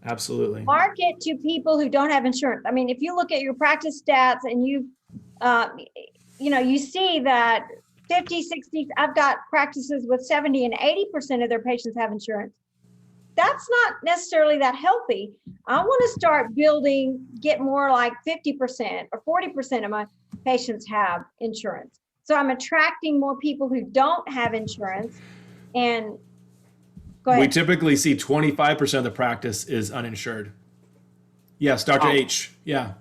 Absolutely. Market to people who don't have insurance. I mean, if you look at your practice stats and you see that 50, 60, I've got practices with 70 and 80% of their patients have insurance. That's not necessarily that healthy. I want to start get more like 50% or 40% of my patients have insurance. So I'm attracting more people who don't have insurance. And Go We ahead. typically see 25% of the practice is uninsured. Yes, Dr. Wow. H. Yeah.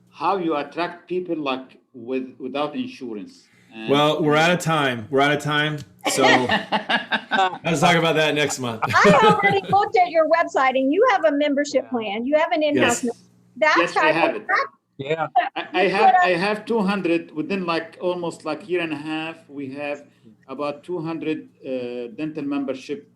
How you attract people like without insurance? And, Well, we're out of time. So let's talk about that next month. I already looked at your website and you have a membership Yeah. plan. You have an in-house. Yes. That's Yes, how I have it. Yeah. I have 200 within like almost like year and a half. We have about 200 dental membership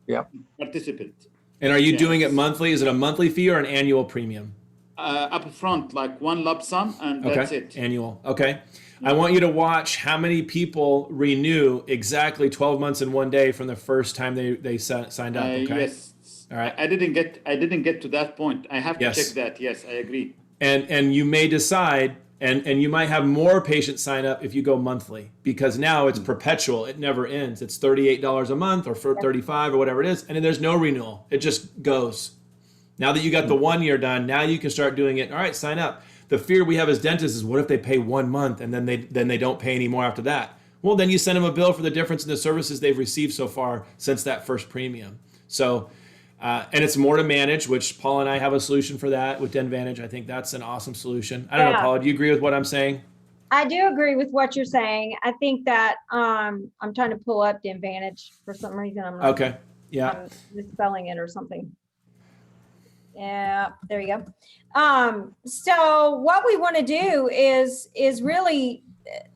Yep. participants. And are you Yes. doing it monthly? Is it a monthly fee or an annual premium? Up front, like one lump sum, and that's it. Annual. Okay. I want you to watch how many people renew exactly 12 months in one day from the first time they signed up. Okay. Yes. All right. I didn't get to that point. I have to Yes. check that. Yes, I agree. And you may decide, and you might have more patients sign up if you go monthly, because now it's perpetual. It never ends. It's $38 a month or for 35 or whatever it is. And then there's no renewal. It just goes. Now that you got the 1 year done, now you can start doing it. All right, sign up. The fear we have as dentists is, what if they pay 1 month and then they don't pay anymore after that? Well, then you send them a bill for the difference in the services they've received so far since that first premium. So, and it's more to manage, which Paul and I have a solution for that with DenVantage. I think that's an awesome solution. I don't know, Yeah. Paula, do you agree with what I'm saying? I do agree with what you're saying. I think that I'm trying to pull up DenVantage for some reason. I'm not, Okay. Yeah. I'm misspelling it or something. Yeah, there you go. So what we want to do is really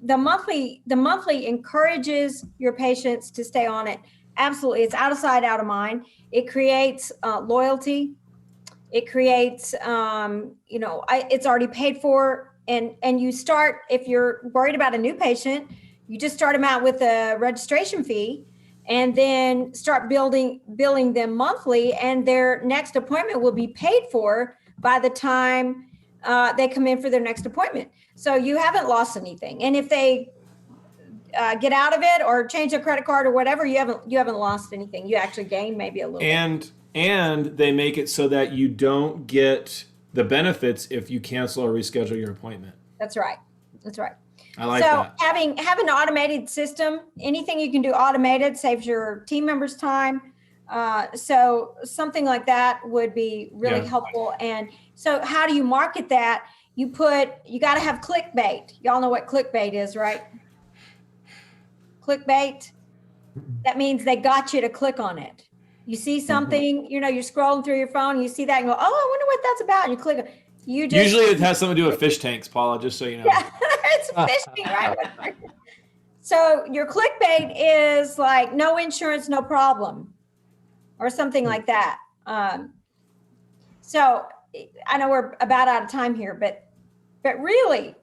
the monthly encourages your patients to stay on it. Absolutely. It's out of sight, out of mind. It creates loyalty. It creates, it's already paid for. And you start, if you're worried about a new patient, you just start them out with a registration fee and then start billing them monthly, and their next appointment will be paid for by the time they come in for their next appointment. So you haven't lost anything. And if they get out of it or change their credit card or whatever, you haven't lost anything. You actually gain maybe a little bit. And they make it so that you don't get the benefits if you cancel or reschedule your appointment. That's right. I like So that. having an automated system, anything you can do automated saves your team members time. So something like that would be really Yeah. helpful. And so how do you market that? You got to have clickbait. Y'all know what clickbait is, right? Clickbait. That means they got you to click on it. You see something, you're scrolling through your phone, you see that and go, oh, I wonder what that's about. And you click it. Usually it has something to do with fish tanks, Paula, just so you know. Yeah, it's fishing, right? So your clickbait is like no insurance, no problem, or something like that. So I know we're about out of time here, but really,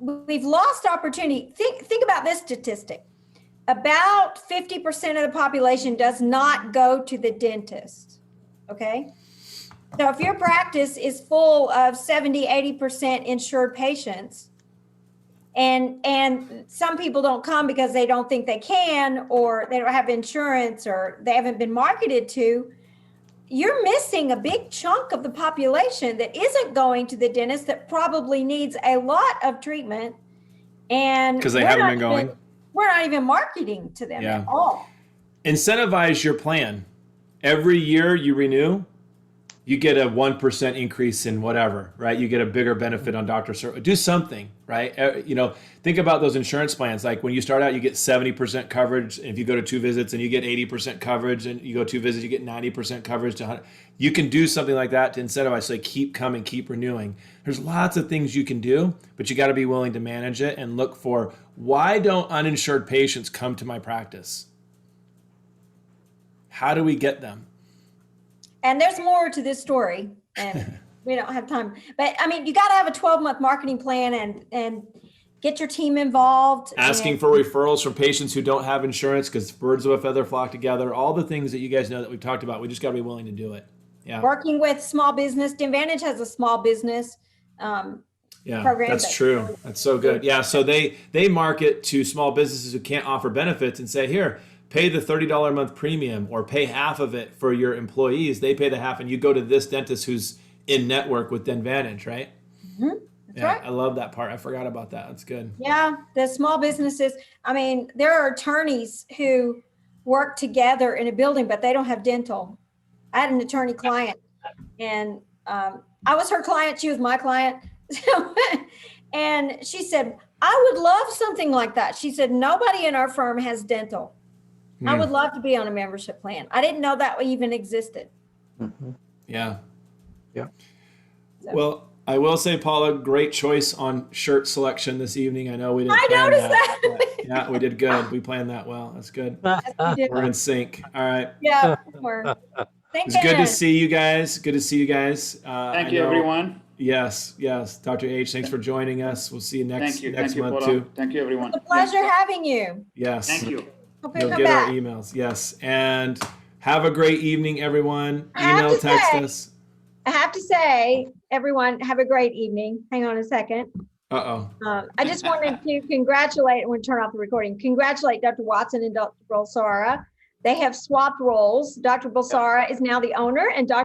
we've lost opportunity. Think about this statistic. About 50% of the population does not go to the dentist, okay? So if your practice is full of 70, 80% insured patients, and some people don't come because they don't think they can, or they don't have insurance, or they haven't been marketed to, you're missing a big chunk of the population that isn't going to the dentist that probably needs a lot of treatment. And Because they haven't been going. We're not even marketing to them Yeah. at all. Incentivize your plan. Every year you renew, you get a 1% increase in whatever, right? You get a bigger benefit on doctor service. Do something, right? Think about those insurance plans. Like when you start out, you get 70% coverage. And if you go to 2 visits, and you get 80% coverage, and you go 2 visits, you get 90% coverage to 100. You can do something like that to incentivize. So they keep coming, keep renewing. There's lots of things you can do, but you got to be willing to manage it and look for, why don't uninsured patients come to my practice? How do we get them? And there's more to this story, and we don't have time. But I mean, you got to have a 12-month marketing plan and get your team involved. Asking for referrals from patients who don't have insurance, because birds of a feather flock together. All the things that you guys know that we've talked about. We just got to be willing to do it. Yeah. Working with small business. DenVantage has a small business program. That's true. That's so good. Yeah. So they market to small businesses who can't offer benefits and say, here, pay the $30 a month premium, or pay half of it for your employees. They pay the half, and you go to this dentist who's in network with DenVantage, right? Mm-hmm. That's right. I love that part. I forgot about that. That's good. Yeah, the small businesses. I mean, there are attorneys who work together in a building, but they don't have dental. I had an attorney client, and I was her client. She was my client. And she said, I would love something like that. She said, nobody in our firm has dental. I would love to be on a membership plan. I didn't know that even existed. Yeah. Yeah. So- Well, I will say, Paula, great choice on shirt selection this evening. I know we didn't I plan noticed that. that. but yeah, we did good. We planned that well. That's good. We did. We're in sync. All right. Yeah. We're It's good to thinking. see you guys. Good to see you guys. Thank I you, know- everyone. Yes, yes. Dr. H, thanks for joining us. We'll see you next Thank you. next Thank you, month Paula. too. Thank you, everyone. It's a pleasure having you. Yes. Thank you. Hope you You'll come get our back. emails. Yes. And have a great evening, everyone. I have Email, to text say- us. I have to say, everyone, have a great evening. Hang on a second. Uh-oh. I just wanted to congratulate, I'm going to turn off the recording, congratulate Dr. Watson and Dr. Bolsara. They have swapped roles. Dr. Bolsara is now the owner and Dr.